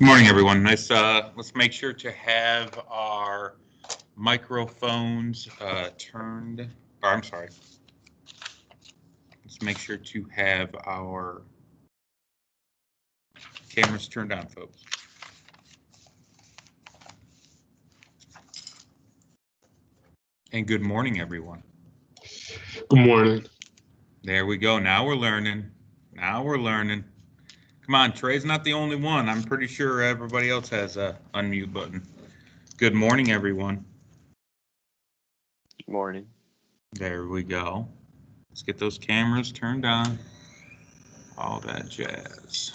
Good morning, everyone. Let's make sure to have our microphones turned. Or, I'm sorry. Let's make sure to have our cameras turned on, folks. And good morning, everyone. Good morning. There we go. Now we're learning. Come on, Trey's not the only one. I'm pretty sure everybody else has a unmute button. Good morning, everyone. Good morning. There we go. Let's get those cameras turned on. All that jazz.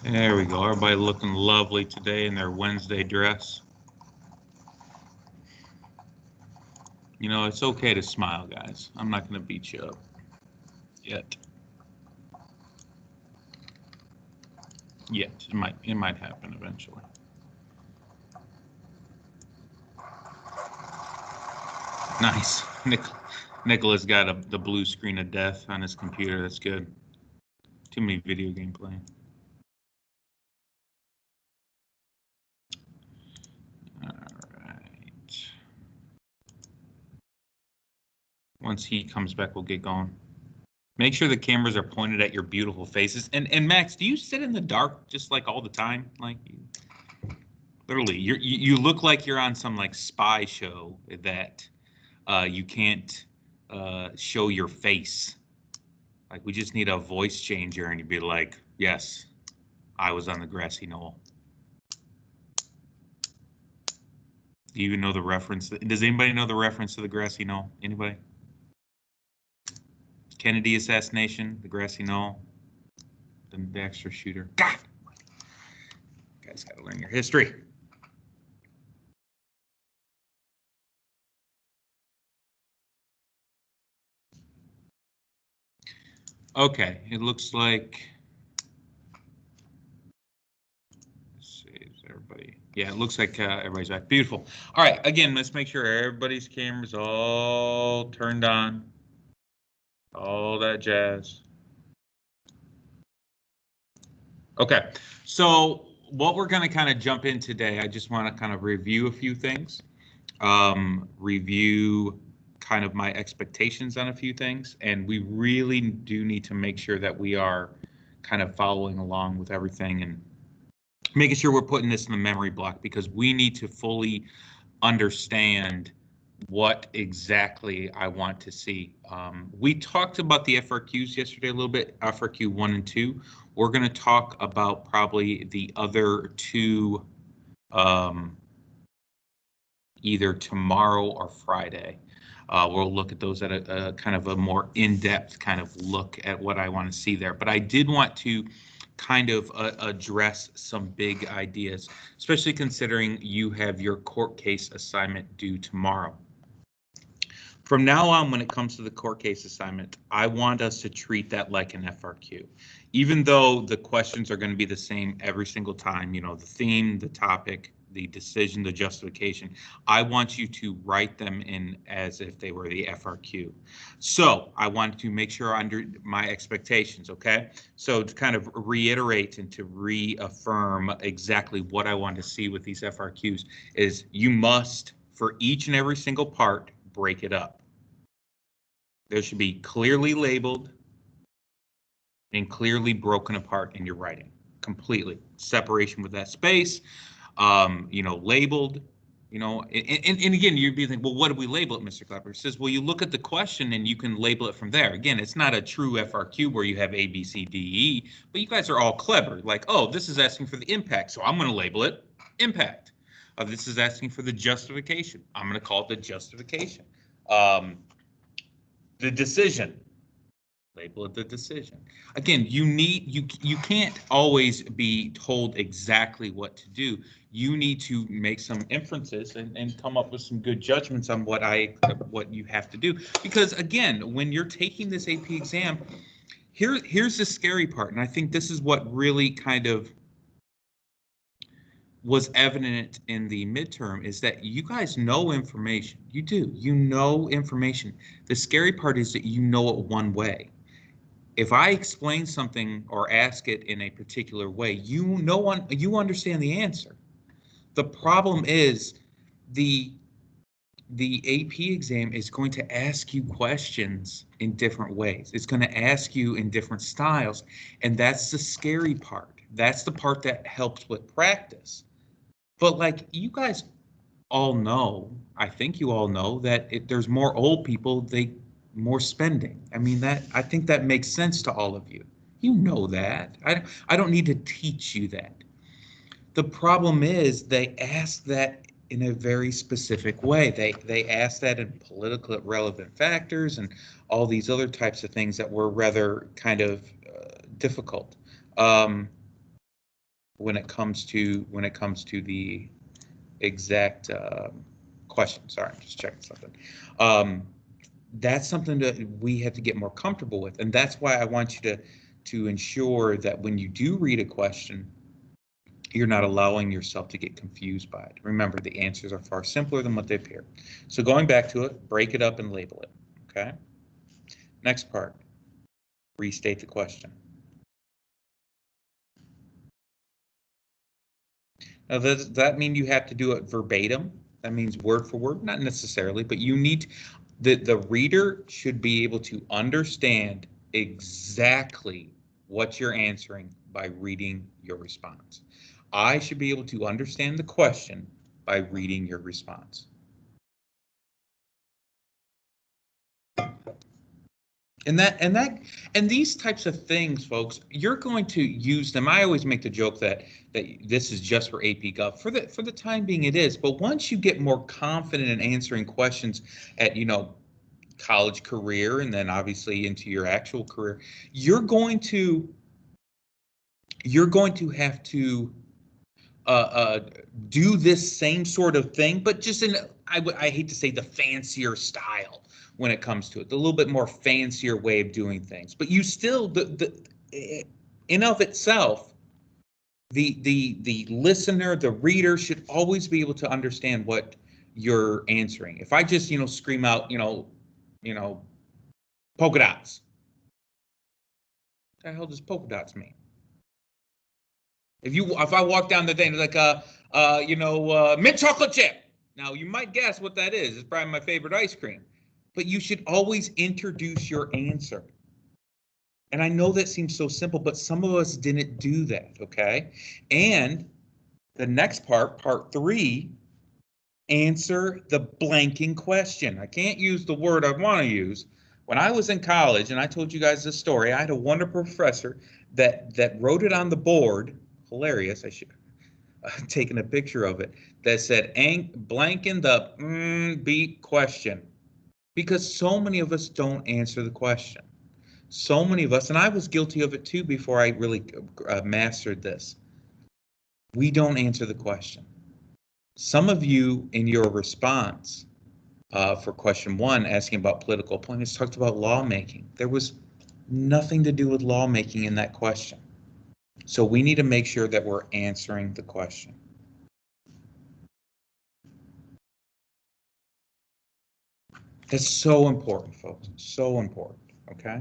There we go. Everybody looking lovely today in their Wednesday dress. You know, it's okay to smile, guys. I'm not going to beat you up yet. It might happen eventually. Nice. Nicholas got the blue screen of death on his computer. That's good. Too many video game playing. All right. Once he comes back, we'll get going. Make sure the cameras are pointed at your beautiful faces. And Max, do you sit in the dark just like all the time? Like, literally, you look like you're on some like spy show that you can't show your face. Like, we just need a voice changer, and you'd be like, yes, I was on the grassy knoll. Do you even know the reference? Does anybody know the reference to the grassy knoll? Anybody? Kennedy assassination, the grassy knoll, the extra shooter. God, you guys got to learn your history. Okay, it looks like. Let's see, is everybody? Yeah, it looks like everybody's back. Beautiful. All right, again, let's make sure everybody's cameras all turned on. All that jazz. Okay, so what we're going to kind of jump in today, I just want to kind of review a few things, review kind of my expectations on a few things, and we really do need to make sure that we are kind of following along with everything and making sure we're putting this in the memory block, because we need to fully understand what exactly I want to see. We talked about the FRQs yesterday a little bit, FRQ 1 and 2. We're going to talk about probably the other two either tomorrow or Friday. We'll look at those at a kind of a more in-depth kind of look at what I want to see there. But I did want to kind of address some big ideas, especially considering you have your court case assignment due tomorrow. From now on, when it comes to the court case assignment, I want us to treat that like an FRQ. Even though the questions are going to be the same every single time, you know, the theme, the topic, the decision, the justification, I want you to write them in as if they were the FRQ. So I want to make sure under my expectations, okay? So to kind of reiterate and to reaffirm exactly what I want to see with these FRQs is you must, for each and every single part, break it up. There should be clearly labeled and clearly broken apart in your writing, completely. Separation with that space, you know, labeled, you know, and again, you'd be thinking, well, what do we label it, Mr. Klepper? He says, well, you look at the question and you can label it from there. Again, it's not a true FRQ where you have A, B, C, D, E, but you guys are all clever. Like, oh, this is asking for the impact, so I'm going to label it impact. This is asking for the justification. I'm going to call it the justification. The decision, label it the decision. Again, you can't always be told exactly what to do. You need to make some inferences and come up with some good judgments on what you have to do. Because again, when you're taking this AP exam, here's the scary part, and I think this is what really kind of was evident in the midterm is that you guys know information. You do. You know information. The scary part is that you know it one way. If I explain something or ask it in a particular way, you understand the answer. The problem is the AP exam is going to ask you questions in different ways. It's going to ask you in different styles, and that's the scary part. That's the part that helps with practice. But like you guys all know, I think you all know that there's more old people, more spending. I mean, I think that makes sense to all of you. You know that. I don't need to teach you that. The problem is they ask that in a very specific way. They ask that in politically relevant factors and all these other types of things that were rather kind of difficult when it comes to the exact question. Sorry, I'm just checking something. That's something that we have to get more comfortable with, and that's why I want you to ensure that when you do read a question, you're not allowing yourself to get confused by it. Remember, the answers are far simpler than what they appear. So going back to it, break it up and label it, okay? Next part, restate the question. Now, does that mean you have to do it verbatim? That means word for word? Not necessarily, but you need, the reader should be able to understand exactly what you're answering by reading your response. I should be able to understand the question by reading your response. And these types of things, folks, you're going to use them. I always make the joke that this is just for AP Gov. For the time being, it is. But once you get more confident in answering questions at, college career, and then obviously into your actual career, you're going to have to do this same sort of thing, but just in, I hate to say, the fancier style when it comes to it, the little bit more fancier way of doing things. But you still, in of itself, the listener, the reader should always be able to understand what you're answering. If I just, scream out, polka dots. What the hell does polka dots mean? If I walk down the thing like mint chocolate chip. Now you might guess what that is. It's probably my favorite ice cream. But you should always introduce your answer. And I know that seems so simple, but some of us didn't do that, okay? And the next part 3, answer the blanking question. I can't use the word I want to use. When I was in college, and I told you guys this story, I had a wonderful professor that wrote it on the board. Hilarious. I should have taken a picture of it. That said, blanking the beat question. Because so many of us don't answer the question. So many of us, and I was guilty of it too before I really mastered this. We don't answer the question. Some of you in your response for question 1, asking about political appointments, talked about lawmaking. There was nothing to do with lawmaking in that question. So we need to make sure that we're answering the question. That's so important, folks. So important, okay?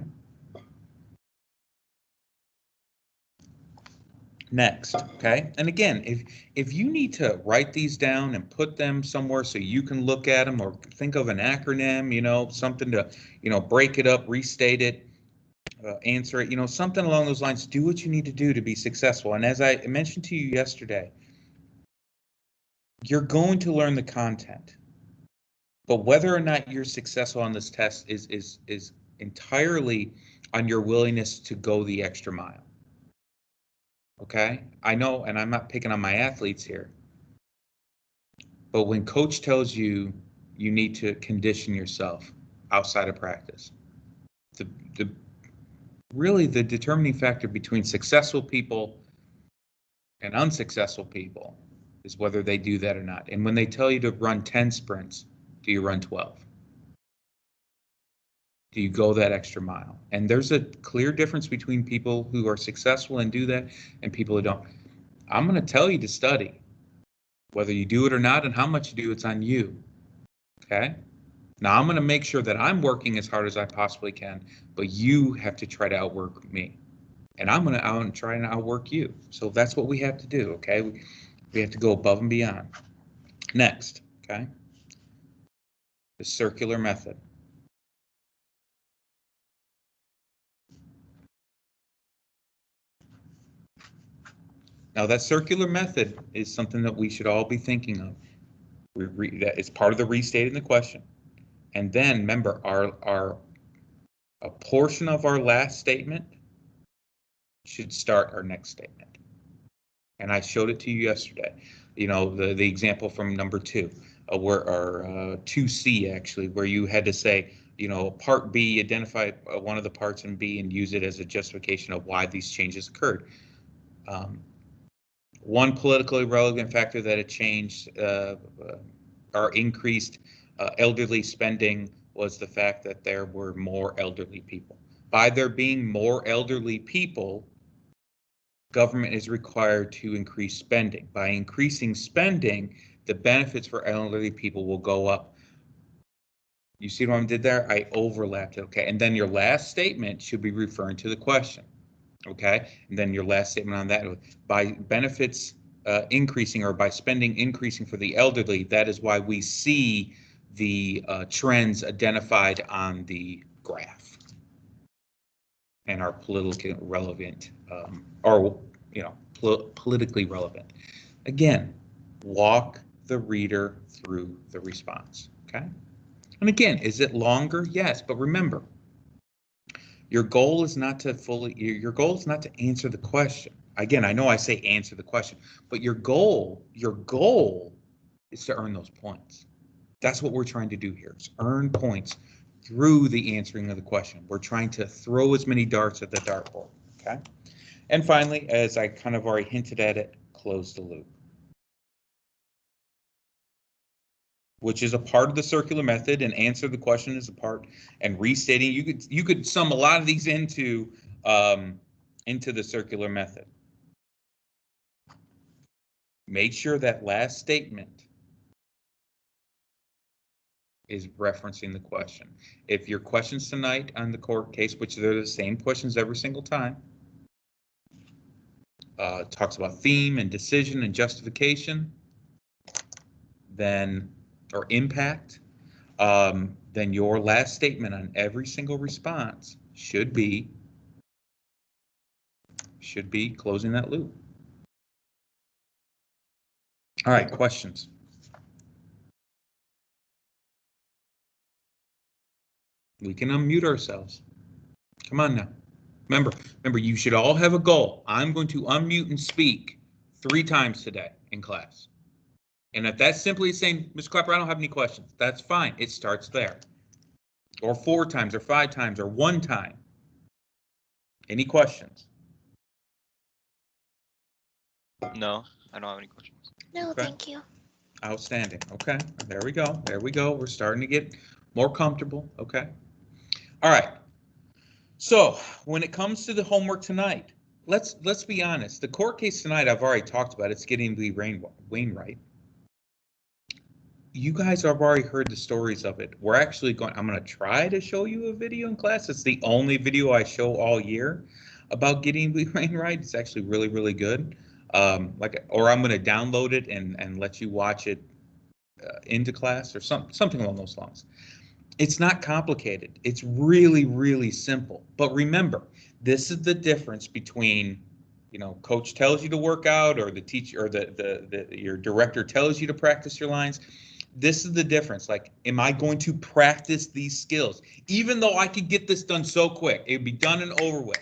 Next, okay? And again, if you need to write these down and put them somewhere so you can look at them, or think of an acronym, something to, break it up, restate it, answer it, something along those lines, do what you need to do to be successful. And as I mentioned to you yesterday, you're going to learn the content. But whether or not you're successful on this test is entirely on your willingness to go the extra mile. Okay? I know, and I'm not picking on my athletes here, but when coach tells you you need to condition yourself outside of practice, really the determining factor between successful people and unsuccessful people is whether they do that or not. And when they tell you to run 10 sprints, do you run 12? Do you go that extra mile? And there's a clear difference between people who are successful and do that and people who don't. I'm going to tell you to study. Whether you do it or not and how much you do, it's on you. Okay? Now I'm going to make sure that I'm working as hard as I possibly can, but you have to try to outwork me. And I'm going to try and outwork you. So that's what we have to do, okay? We have to go above and beyond. Next, okay? The circular method. Now that circular method is something that we should all be thinking of. That is part of the restating the question. And then remember, a portion of our last statement should start our next statement. And I showed it to you yesterday. You know, the example from number 2, or 2C actually, where you had to say, you know, part B, identify one of the parts in B and use it as a justification of why these changes occurred. One politically relevant factor that had changed or increased elderly spending was the fact that there were more elderly people. By there being more elderly people, government is required to increase spending. By increasing spending, the benefits for elderly people will go up. You see what I did there? I overlapped it, okay? And then your last statement should be referring to the question, okay? And then your last statement on that, by benefits increasing or by spending increasing for the elderly, that is why we see the trends identified on the graph and are politically relevant, or you know, politically relevant. Again, walk the reader through the response, okay? And again, is it longer? Yes, but remember, your goal is not to answer the question. Again, I know I say answer the question, but your goal is to earn those points. That's what we're trying to do here, is earn points through the answering of the question. We're trying to throw as many darts at the dartboard, okay? And finally, as I kind of already hinted at it, close the loop, which is a part of the circular method, and answer the question is a part, and restating, you could sum a lot of these into the circular method. Make sure that last statement is referencing the question. If your questions tonight on the court case, which they're the same questions every single time, talks about theme and decision and justification, then, or impact, then your last statement on every single response should be closing that loop. All right, questions? We can unmute ourselves. Come on now. Remember, you should all have a goal. I'm going to unmute and speak 3 times today in class. And if that's simply saying, Mr. Clapper, I don't have any questions, that's fine. It starts there. Or 4 times, or 5 times, or 1 time. Any questions? No, I don't have any questions. No, Okay. thank you. Outstanding. Okay, there we go. There we go. We're starting to get more comfortable. Okay. All right. So when it comes to the homework tonight, let's be honest. The court case tonight, I've already talked about. It's getting the Wainwright. You guys have already heard the stories of it. We're actually going. I'm going to try to show you a video in class. It's the only video I show all year about getting the Wainwright. It's actually really, really good. Or I'm going to download it and let you watch it into class, or something along those lines. It's not complicated. It's really, really simple. But remember, this is the difference between, you know, coach tells you to work out, or the teacher, or your director tells you to practice your lines. This is the difference. Like, am I going to practice these skills? Even though I could get this done so quick, it'd be done and over with.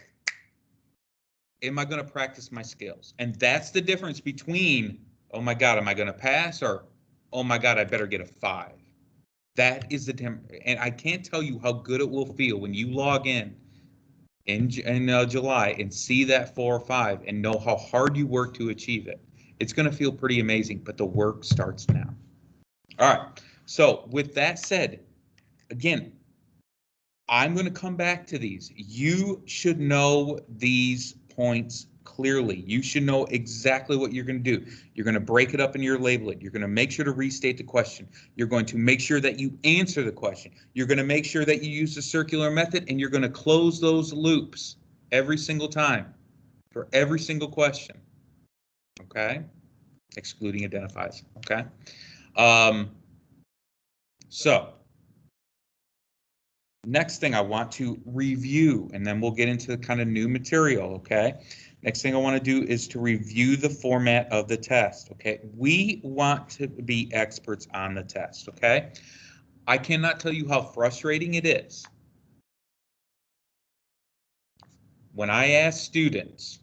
Am I going to practice my skills? And that's the difference between, oh my God, am I going to pass? Or, oh my God, I better get a 5. That is the difference. And I can't tell you how good it will feel when you log in July and see that 4 or 5 and know how hard you work to achieve it. It's going to feel pretty amazing, but the work starts now. All right. So with that said, again, I'm going to come back to these. You should know these points clearly. You should know exactly what you're going to do. You're going to break it up and you're label it. You're going to make sure to restate the question. You're going to make sure that you answer the question. You're going to make sure that you use the circular method, and you're going to close those loops every single time for every single question. Okay? Excluding identifies. Okay? So next thing I want to review, and then we'll get into the kind of new material, okay? Next thing I want to do is to review the format of the test, okay? We want to be experts on the test, okay? I cannot tell you how frustrating it is when I ask students,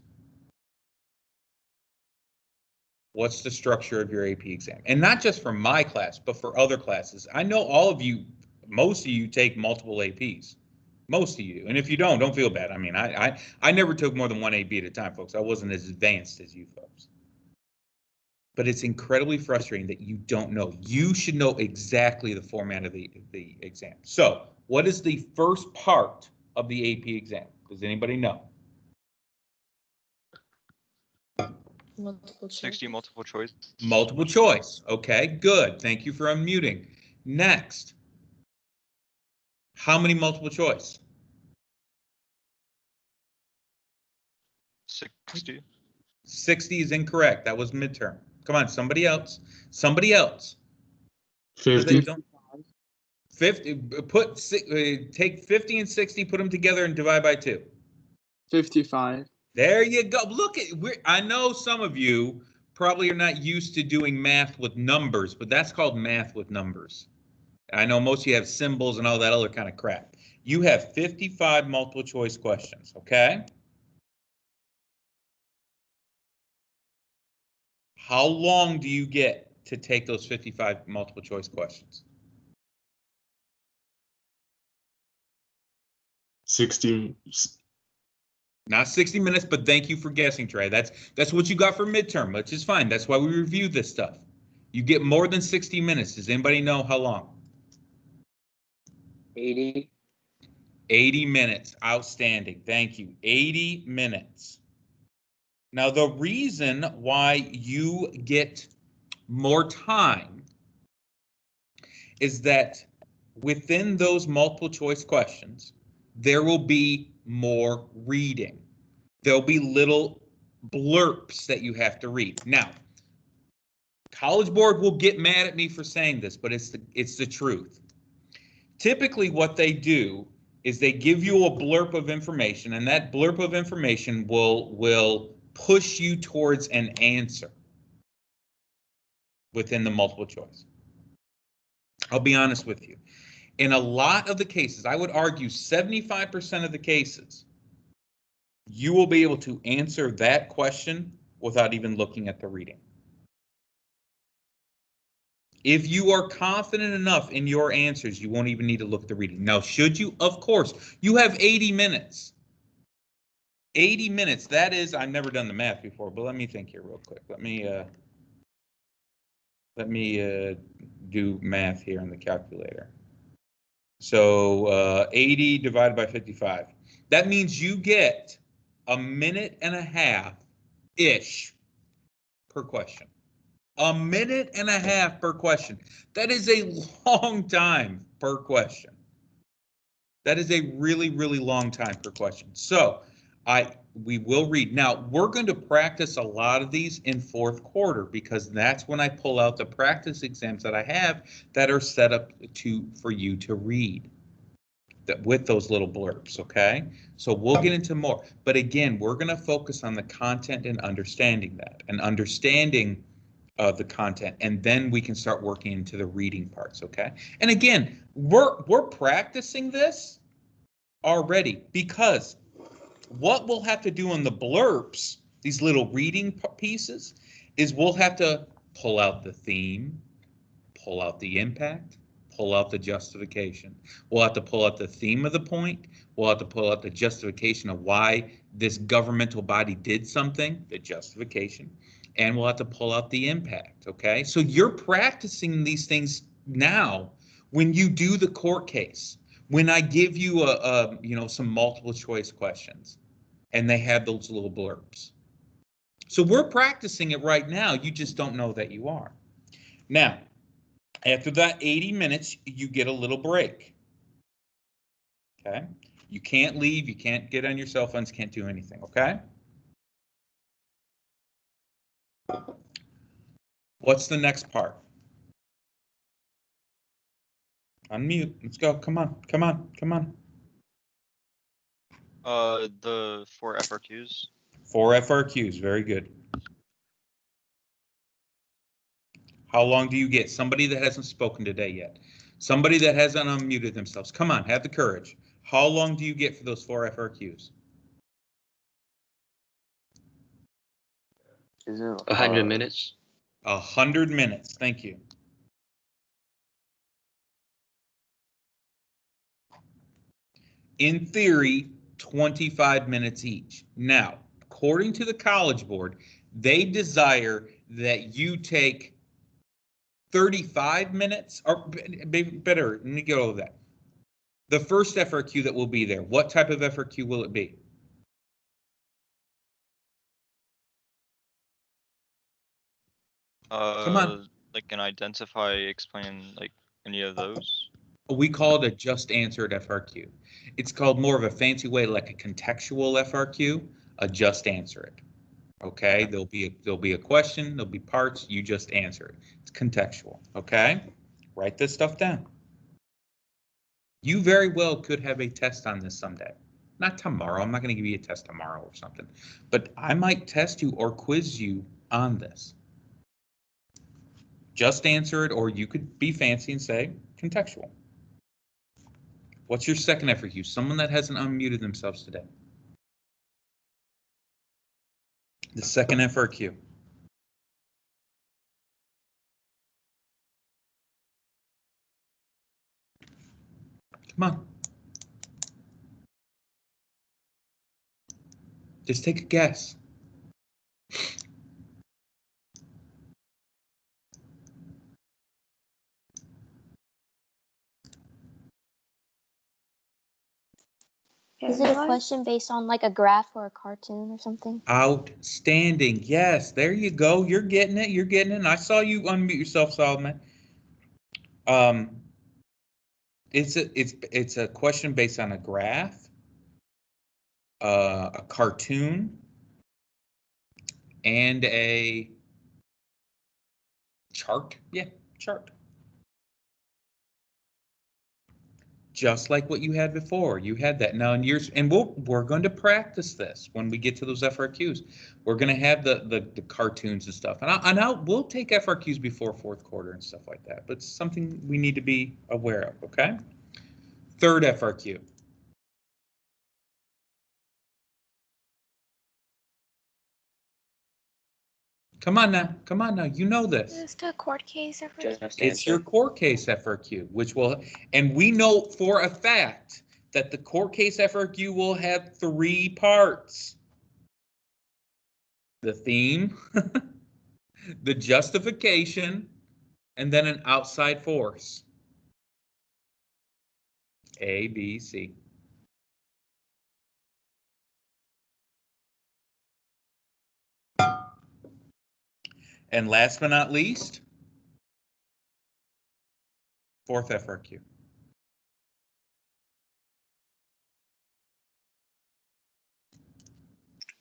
what's the structure of your AP exam? And not just for my class, but for other classes. I know all of you, most of you take multiple APs. Most of you. And if you don't feel bad. I mean, I never took more than one AP at a time, folks. I wasn't as advanced as you folks. But it's incredibly frustrating that you don't know. You should know exactly the format of the exam. So what is the first part of the AP exam? Does anybody know? Multiple choice. 60 multiple choice. Multiple choice. Okay, good. Thank you for unmuting. Next. How many multiple choice? 60. 60 is incorrect. That was midterm. Come on, somebody else. Somebody else. 50. 50. Take 50 and 60, put them together and divide by 2. 55. There you go. Look at. I know some of you probably are not used to doing math with numbers, but that's called math with numbers. I know most of you have symbols and all that other kind of crap. You have 55 multiple choice questions, okay? How long do you get to take those 55 multiple choice questions? 60. Not 60 minutes, but thank you for guessing, Trey. That's what you got for midterm, which is fine. That's why we review this stuff. You get more than 60 minutes. Does anybody know how long? 80. 80 minutes. Outstanding. Thank you. 80 minutes. Now, the reason why you get more time is that within those multiple choice questions, there will be more reading. There'll be little blurps that you have to read. Now, College Board will get mad at me for saying this, but it's the truth. Typically, what they do is they give you a blurb of information, and that blurb of information will push you towards an answer within the multiple choice. I'll be honest with you. In a lot of the cases, I would argue 75% of the cases, you will be able to answer that question without even looking at the reading. If you are confident enough in your answers, you won't even need to look at the reading. Now, should you? Of course. You have 80 minutes. 80 minutes. That is, I've never done the math before, but let me think here real quick. Let me do math here in the calculator. So 80 divided by 55. That means you get a minute and a half-ish per question. A minute and a half per question. That is a long time per question. That is a really, really long time per question. So we will read. Now, we're going to practice a lot of these in fourth quarter because that's when I pull out the practice exams that I have that are set up for you to read with those little blurbs, okay? So we'll get into more. But again, we're going to focus on the content and understanding that and understanding the content, and then we can start working into the reading parts, okay? And again, we're practicing this already because what we'll have to do in the blurbs, these little reading pieces, is we'll have to pull out the theme, pull out the impact, pull out the justification. We'll have to pull out the theme of the point. We'll have to pull out the justification of why this governmental body did something, the justification, and we'll have to pull out the impact, okay? So you're practicing these things now when you do the court case. When I give you some multiple choice questions and they have those little blurbs, So we're practicing it right now. You just don't know that you are. Now, after that 80 minutes, you get a little break. Okay? You can't leave. You can't get on your cell phones. Can't do anything. Okay? What's the next part? Unmute. Let's go. Come on. Come on. Come on. The 4 FRQs. 4 FRQs. Very good. How long do you get? Somebody that hasn't spoken today yet. Somebody that hasn't unmuted themselves. Come on. Have the courage. How long do you get for those 4 FRQs? Is it 100 minutes? 100 minutes. Thank you. In theory, 25 minutes each. Now, according to the College Board, they desire that you take 35 minutes, or better, let me get over that. The first FRQ that will be there, what type of FRQ will it be? Come on. Like an identify, explain, like any of those. We call it a just answered FRQ. It's called more of a fancy way, like a contextual FRQ, a just answer it. Okay, there'll be a question, there'll be parts, you just answer it. It's contextual, okay? Write this stuff down. You very well could have a test on this someday. Not tomorrow, I'm not going to give you a test tomorrow or something, but I might test you or quiz you on this. Just answer it, or you could be fancy and say contextual. What's your second FRQ? Someone that hasn't unmuted themselves today. The second FRQ. Come on. Just take a guess. Is it a question based on like a graph or a cartoon or something? Outstanding. Yes, there you go. You're getting it. You're getting it. And I saw you unmute yourself, Solomon. It's a question based on a graph, a cartoon, and a chart. Yeah, chart. Just like what you had before. You had that now in yours, and we're going to practice this when we get to those FRQs. We're going to have the cartoons and stuff, and we'll take FRQs before fourth quarter and stuff like that. But it's something we need to be aware of. Okay. Third FRQ. Come on now. Come on now. You know this. Just a court case FRQ. It's your court case FRQ, which will, and we know for a fact that the court case FRQ will have 3 parts. The theme, the justification, and then an outside force. A, B, C. And last but not least, fourth FRQ.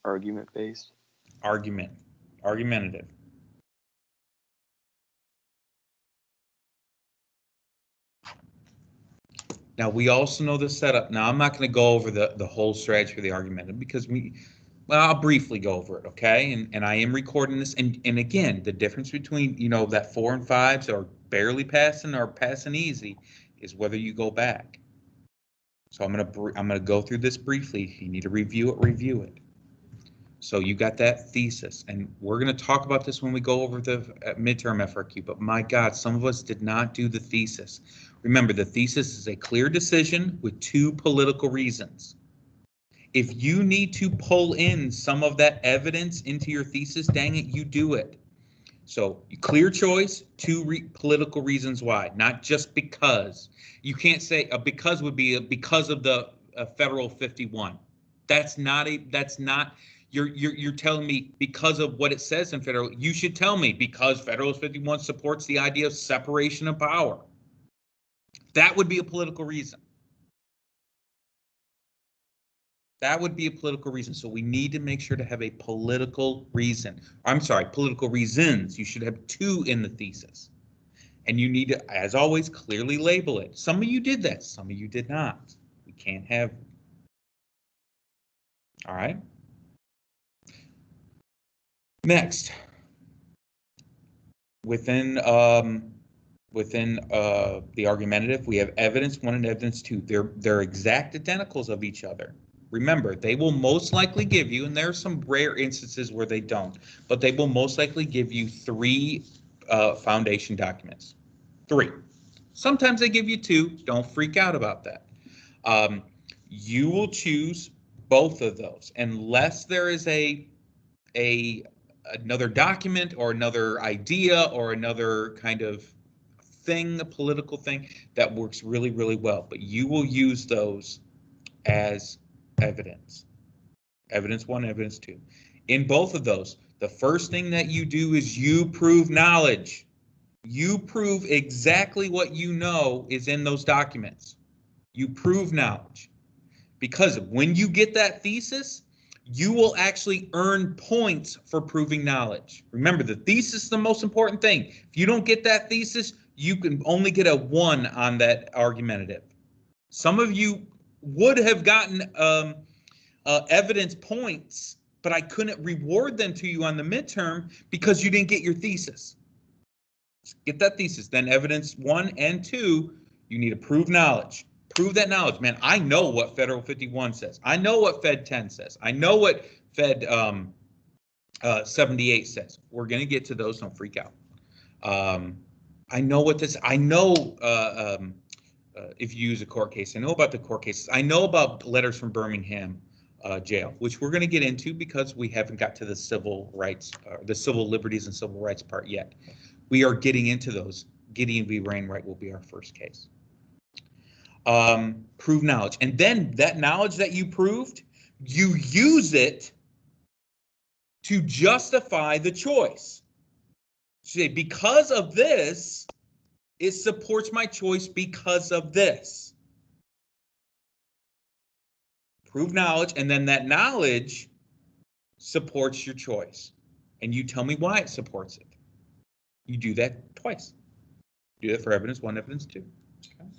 argument based? Argumentative. Now, we also know the setup. Now, I'm not going to go over the whole strategy for the argumentative because I'll briefly go over it, okay? And I am recording this. And again, the difference between, that 4 and 5s or barely passing or passing easy is whether you go back. So I'm gonna go through this briefly. If you need to review it, review it. So you got that thesis, and we're going to talk about this when we go over the midterm FRQ, but my God, some of us did not do the thesis. Remember, the thesis is a clear decision with 2 political reasons. If you need to pull in some of that evidence into your thesis, dang it, you do it. So clear choice, 2 political reasons why, not just because. You can't say a because would be because of the federal 51. That's not. You're telling me because of what it says in federal, you should tell me because Federalist 51 supports the idea of separation of power. That would be a political reason. That would be a political reason. So we need to make sure to have a political reason. I'm sorry, political reasons. You should have two in the thesis. And you need to, as always, clearly label it. Some of you did that, some of you did not. We can't have. All right. Next, within the argumentative, we have evidence 1 and evidence 2. They're exact identicals of each other. Remember, they will most likely give you, and there are some rare instances where they don't, but they will most likely give you 3 foundation documents. 3. Sometimes they give you 2. Don't freak out about that. You will choose both of those unless there is another document or another idea or another kind of thing, a political thing that works really, really well. But you will use those as evidence. Evidence 1, evidence 2. In both of those, the first thing that you do is you prove knowledge. You prove exactly what you know is in those documents. You prove knowledge. Because when you get that thesis, you will actually earn points for proving knowledge. Remember, the thesis is the most important thing. If you don't get that thesis, you can only get a 1 on that argumentative. Some of you would have gotten evidence points, but I couldn't reward them to you on the midterm because you didn't get your thesis. Get that thesis. Then evidence 1 and 2, you need to prove knowledge. Prove that knowledge, man. I know what Federal 51 says. I know what Fed 10 says. I know what Fed 78 says. We're going to get to those. Don't freak out. I know what this. I know if you use a court case. I know about the court cases. I know about letters from Birmingham jail, which we're going to get into because we haven't got to the civil rights, the civil liberties and civil rights part yet. We are getting into those. Gideon v. Wainwright will be our first case. Prove knowledge. And then that knowledge that you proved, you use it to justify the choice. Say, because of this, it supports my choice because of this. Prove knowledge, and then that knowledge supports your choice. And you tell me why it supports it. You do that twice. Do that for evidence 1, evidence 2. Okay.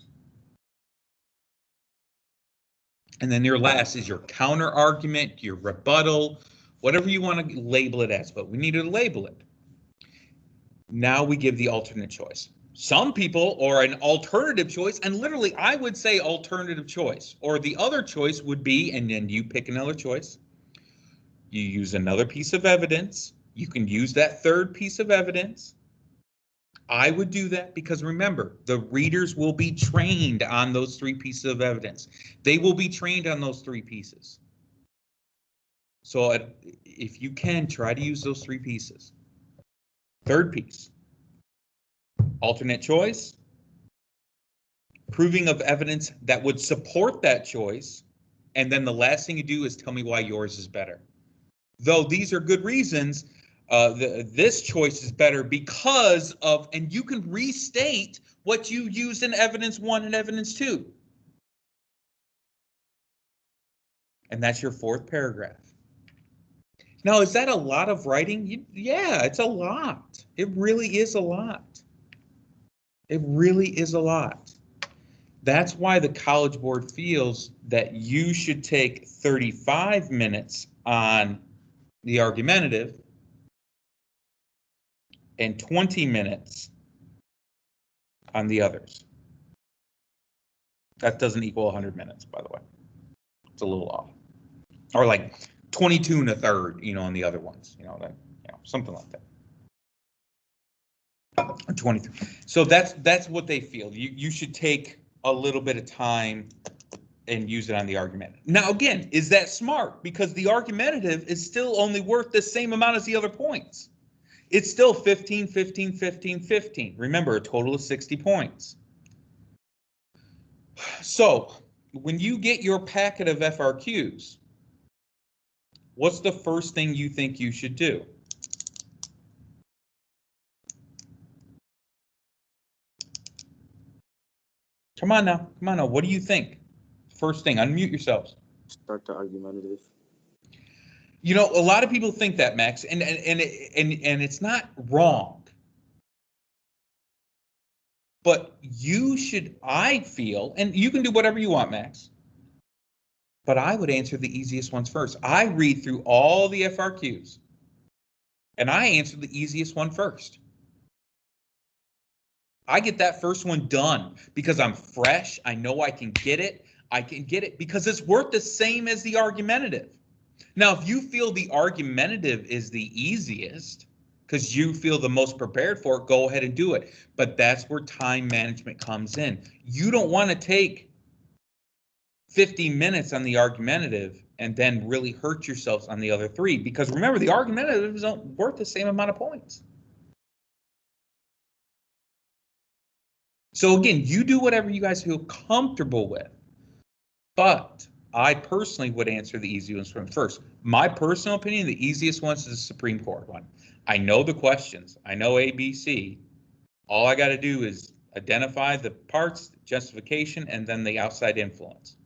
And then your last is your counter argument, your rebuttal, whatever you want to label it as, but we need to label it. Now we give the alternate choice. Some people are an alternative choice, and literally I would say alternative choice, or the other choice would be, and then you pick another choice. You use another piece of evidence. You can use that third piece of evidence. I would do that because remember, the readers will be trained on those 3 pieces of evidence. They will be trained on those 3 pieces. So if you can, try to use those 3 pieces. Third piece, alternate choice, proving of evidence that would support that choice, and then the last thing you do is tell me why yours is better. Though these are good reasons, this choice is better because of, and you can restate what you used in evidence 1 and evidence 2. And that's your 4th paragraph. Now, is that a lot of writing? Yeah, it's a lot. It really is a lot. It really is a lot. That's why the College Board feels that you should take 35 minutes on the argumentative and 20 minutes on the others. That doesn't equal 100 minutes, by the way. It's a little off. Or like 22 and a third, on the other ones, something like that. Or 23. So that's what they feel. You should take a little bit of time and use it on the argument. Now, again, is that smart? Because the argumentative is still only worth the same amount as the other points. It's still 15, 15, 15, 15. Remember, a total of 60 points. So when you get your packet of FRQs, What's the first thing you think you should do? Come on now. Come on now. What do you think? First thing, unmute yourselves. Start the argumentative. You know, a lot of people think that, Max, and it's not wrong. But you should, I feel, and you can do whatever you want, Max, but I would answer the easiest ones first. I read through all the FRQs, and I answer the easiest one first. I get that first one done because I'm fresh. I know I can get it. I can get it because it's worth the same as the argumentative. Now, if you feel the argumentative is the easiest because you feel the most prepared for it, go ahead and do it. But that's where time management comes in. You don't want to take 50 minutes on the argumentative and then really hurt yourselves on the other three, because remember, the argumentative is worth the same amount of points. So again, you do whatever you guys feel comfortable with, but I personally would answer the easy ones from first. My personal opinion, the easiest ones is the Supreme Court one. I know the questions. I know A, B, C. All I got to do is identify the parts, justification, and then the outside influence.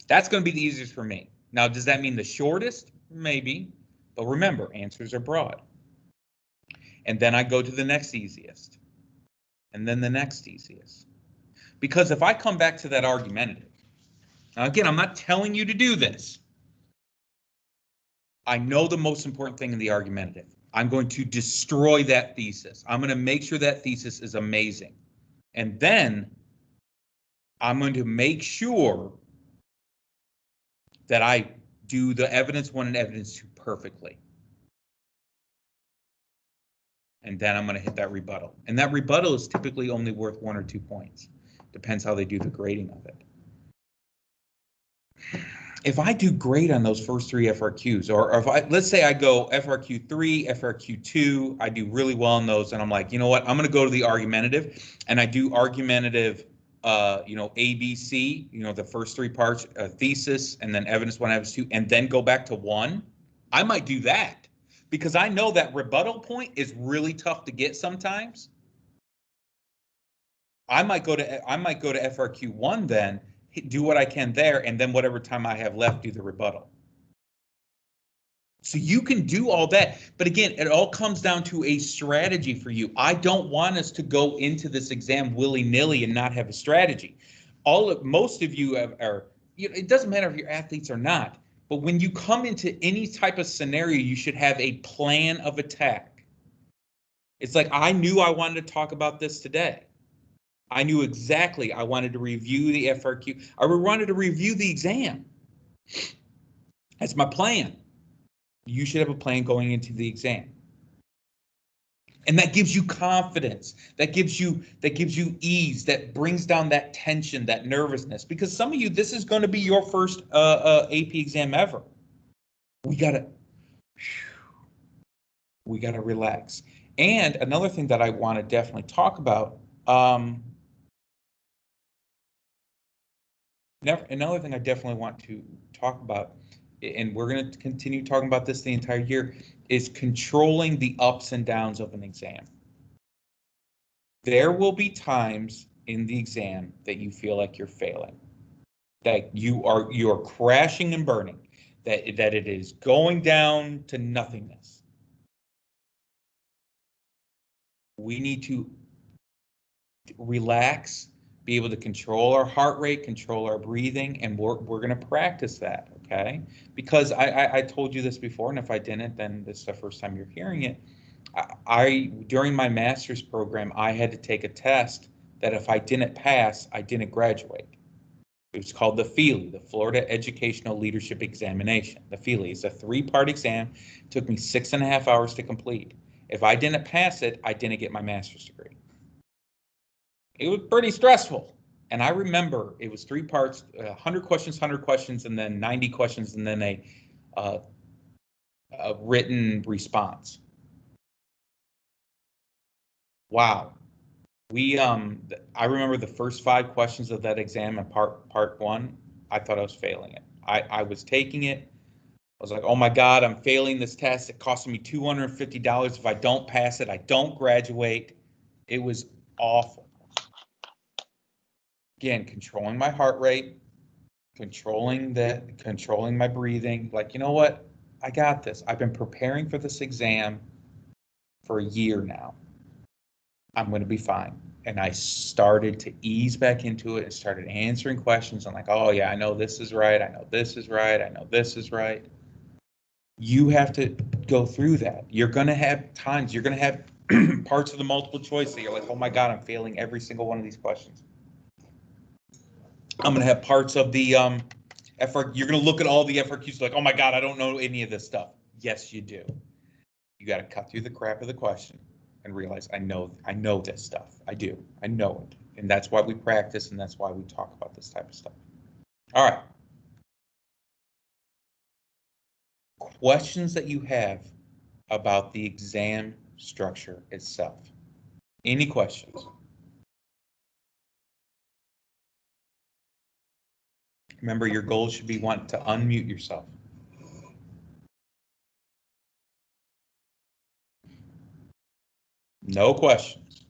That's going to be the easiest for me. Now, does that mean the shortest? Maybe. But remember, answers are broad. And then I go to the next easiest. And then the next easiest. Because if I come back to that argumentative, now again, I'm not telling you to do this. I know the most important thing in the argumentative. I'm going to destroy that thesis. I'm going to make sure that thesis is amazing. And then I'm going to make sure that I do the evidence 1 and evidence 2 perfectly. And then I'm going to hit that rebuttal. And that rebuttal is typically only worth 1 or 2 points. Depends how they do the grading of it. If I do great on those first 3 FRQs, or if let's say I go FRQ 3, FRQ 2, I do really well in those, and I'm like, you know what, I'm going to go to the argumentative, and I do argumentative, you know, A, B, C, you know, the first 3 parts, thesis, and then evidence 1, evidence 2, and then go back to 1. I might do that because I know that rebuttal point is really tough to get sometimes. I might go to FRQ 1 then, do what I can there, and then whatever time I have left, do the rebuttal. So you can do all that. But again, it all comes down to a strategy for you. I don't want us to go into this exam willy-nilly and not have a strategy. Most of you are, you know, it doesn't matter if you're athletes or not, but when you come into any type of scenario, you should have a plan of attack. It's like, I knew I wanted to talk about this today. I knew exactly I wanted to review the FRQ. I wanted to review the exam. That's my plan. You should have a plan going into the exam. And that gives you confidence. That gives you ease. That brings down that tension, that nervousness. Because some of you, this is going to be your first AP exam ever. We gotta relax. And another thing that I want to definitely talk about. Another thing I definitely want to talk about, and we're going to continue talking about this the entire year, is controlling the ups and downs of an exam. There will be times in the exam that you feel like you're failing, that you are crashing and burning, that it is going down to nothingness. We need to relax, be able to control our heart rate, control our breathing, and we're going to practice that, okay? Because I told you this before, and if I didn't, then this is the first time you're hearing it. During my master's program, I had to take a test that if I didn't pass, I didn't graduate. It was called the FELE, the Florida Educational Leadership Examination. The FELE is a 3-part exam. It took me 6.5 hours to complete. If I didn't pass it, I didn't get my master's degree. It was pretty stressful. And I remember it was 3 parts, 100 questions, and then 90 questions, and then a written response. Wow. I remember the first 5 questions of that exam in part 1, I thought I was failing it. I was taking it, I was like, oh my God, I'm failing this test. It cost me $250. If I don't pass it, I don't graduate. It was awful. Again, controlling my heart rate, controlling my breathing. Like, you know what? I got this. I've been preparing for this exam for a year now. I'm going to be fine. And I started to ease back into it and started answering questions. I'm like, oh yeah, I know this is right. I know this is right. I know this is right. You have to go through that. You're going to have times, you're going to have parts of the multiple choice that you're like, oh my God, I'm failing every single one of these questions. I'm going to have parts of the FRQ. You're going to look at all the FRQs like, oh my God, I don't know any of this stuff. Yes, you do. You got to cut through the crap of the question and realize I know this stuff. I do. I know it. And that's why we practice, and that's why we talk about this type of stuff. All right. Questions that you have about the exam structure itself. Any questions? Remember, your goal should be wanting to unmute yourself. No questions.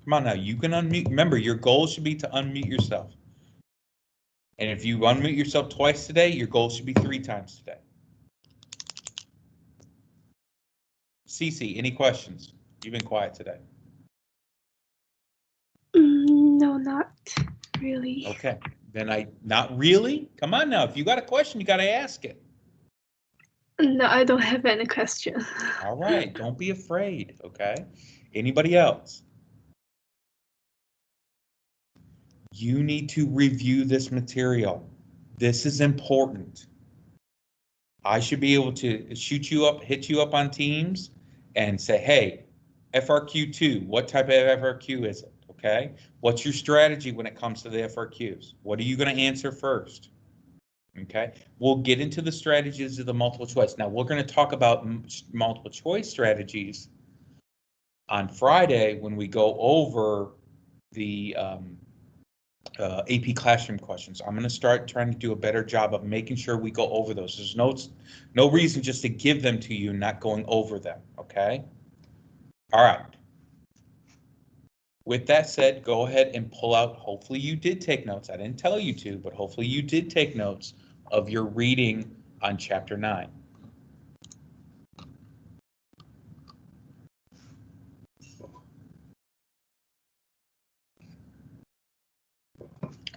Come on now, you can unmute. Remember, your goal should be to unmute yourself. And if you unmute yourself twice today, your goal should be 3 times today. Cece, any questions? You've been quiet today. No, not really. Okay, then not really? Come on now, if you got a question, you got to ask it. No, I don't have any question. All right, don't be afraid, okay? Anybody else? You need to review this material. This is important. I should be able to hit you up on Teams and say, hey, FRQ2, what type of FRQ is it, okay? What's your strategy when it comes to the FRQs? What are you going to answer first? Okay, we'll get into the strategies of the multiple choice. Now, we're going to talk about multiple choice strategies on Friday when we go over the AP classroom questions. I'm going to start trying to do a better job of making sure we go over those. There's no reason just to give them to you, not going over them, okay? All right. With that said, go ahead and pull out, hopefully you did take notes. I didn't tell you to, but hopefully you did take notes of your reading on chapter 9.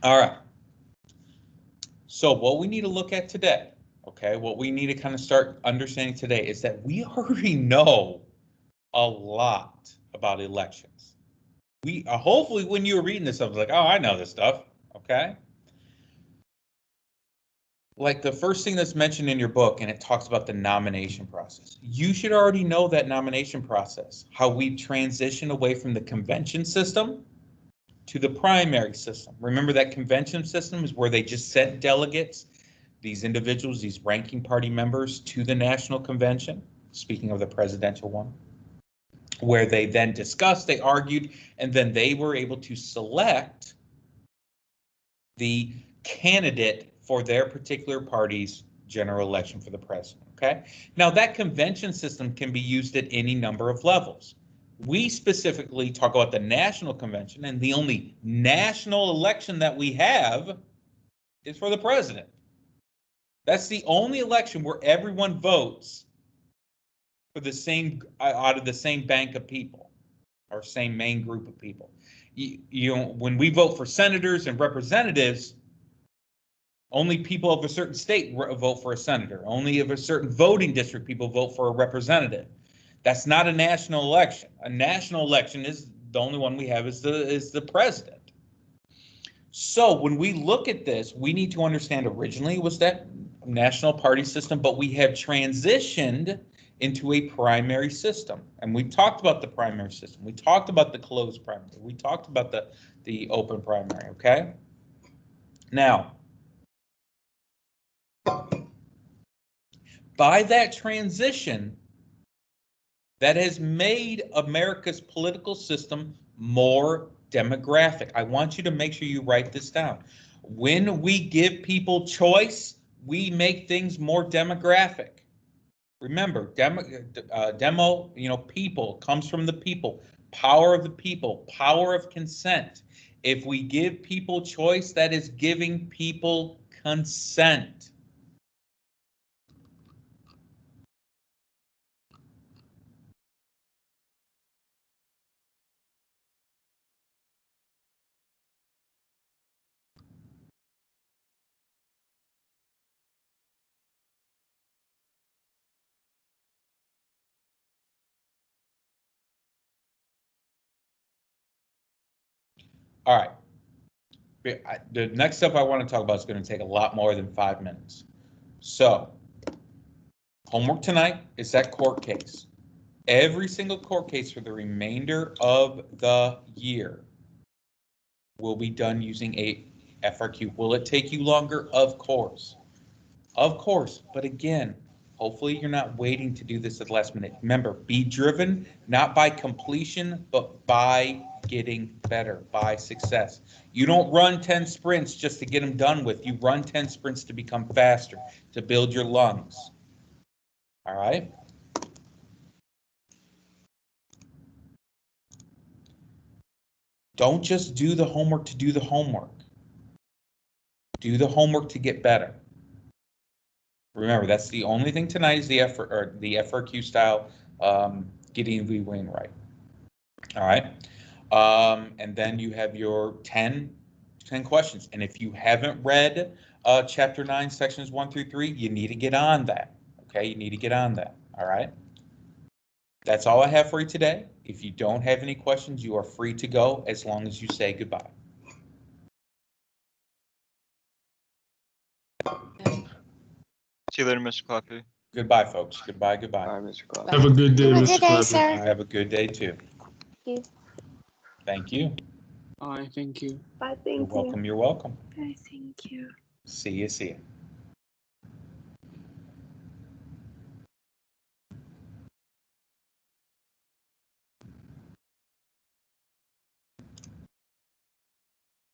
All right. So what we need to look at today, okay, what we need to kind of start understanding today is that we already know a lot about elections. We hopefully when you were reading this, I was like, oh, I know this stuff, okay? Like the first thing that's mentioned in your book, and it talks about the nomination process. You should already know that nomination process, how we transition away from the convention system to the primary system. Remember that convention system is where they just sent delegates, these individuals, these ranking party members to the national convention, speaking of the presidential one, where they then discussed, they argued, and then they were able to select the candidate for their particular party's general election for the president, okay? Now that convention system can be used at any number of levels. We specifically talk about the national convention, and the only national election that we have is for the president. That's the only election where everyone votes for the same, out of the same bank of people, or same main group of people. You know, when we vote for senators and representatives, only people of a certain state vote for a senator. Only of a certain voting district people vote for a representative. That's not a national election. A national election is the only one we have is the president. So when we look at this, we need to understand originally it was that national party system, but we have transitioned into a primary system. And we talked about the primary system. We talked about the closed primary. We talked about the open primary, okay? Now, by that transition, that has made America's political system more demographic. I want you to make sure you write this down. When we give people choice, we make things more demographic. Remember, demo, people comes from the people, power of the people, power of consent. If we give people choice, that is giving people consent. All right. The next stuff I want to talk about is going to take a lot more than 5 minutes. So, homework tonight is that court case. Every single court case for the remainder of the year will be done using a FRQ. Will it take you longer? Of course. Of course. But again, hopefully you're not waiting to do this at the last minute. Remember, be driven not by completion, but by getting better, by success. You don't run 10 sprints just to get them done with. You run 10 sprints to become faster, to build your lungs. All right? Don't just do the homework to do the homework. Do the homework to get better. Remember, that's the only thing tonight is the FRQ style Gideon V. Wainwright. All right. And then you have your 10 questions. And if you haven't read Chapter 9, Sections 1 through 3, you need to get on that. Okay, you need to get on that. All right. That's all I have for you today. If you don't have any questions, you are free to go as long as you say goodbye. See you later, Mr. Clappy. Goodbye, folks. Goodbye, goodbye. Bye, Mr. Clark. Have a good day, Have a Mr. good day, Clapper. sir. Have a good day, too. Thank you. Thank you. Bye, thank you. Bye, You're thank you. welcome. You're welcome. Bye, thank you. See you. See you.